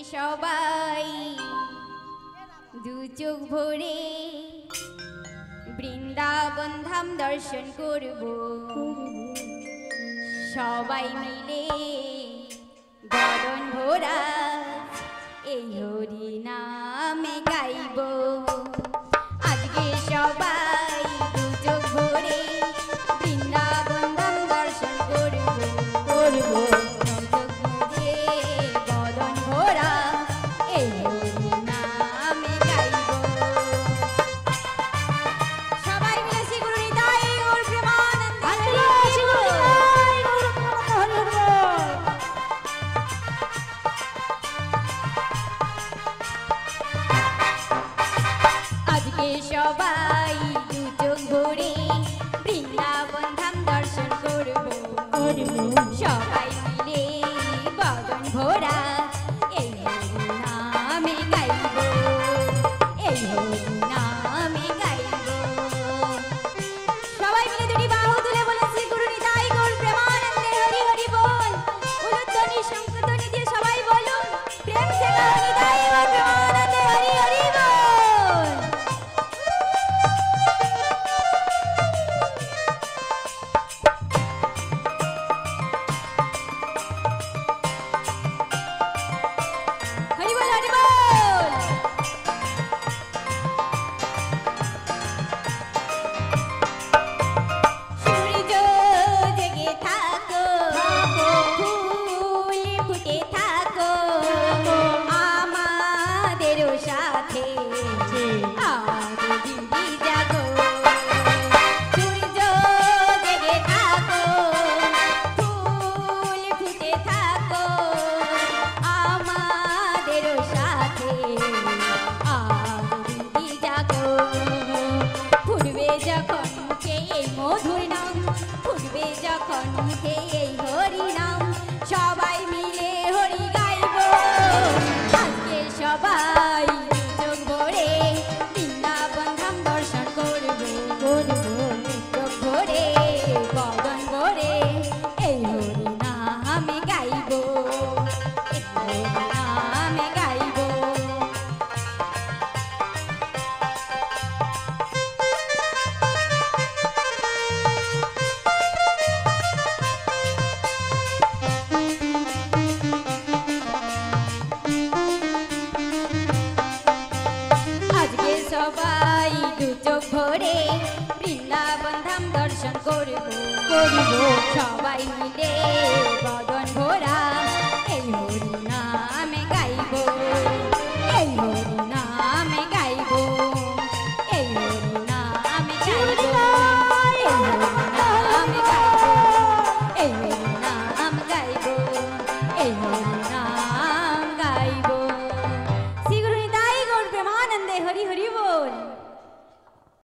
সবাই দু চোখ ভরে বৃন্দাবন ধাম দর্শন করব সবাই মিলে গগন ভরা এই হরি নামে গাইব আজকে সবাই দু চোখ ভরে বৃন্দাবন ধাম দর্শন করব সবাই দু চোখ ভরে বৃন্দাবন ধাম দর্শন করব সবাই মিলে গগন ভরা এই হরি নামে গাইব এই হরি নামে গাইব সবাই মিলে দুটি বাহু তুলে বলে শ্রী গুরু নিতাই গৌর প্রেমানন্দে হরি হরি বল উলুধ্বনি শঙ্খধ্বনি দিয়ে সবাই বলুন প্রেম সে গৌর নিতাই গৌর প্রেমানন্দে হরি হরি বল সবাই দু চোখ ভরে বৃন্দাবন ধাম দর্শন করব সবাই মিলে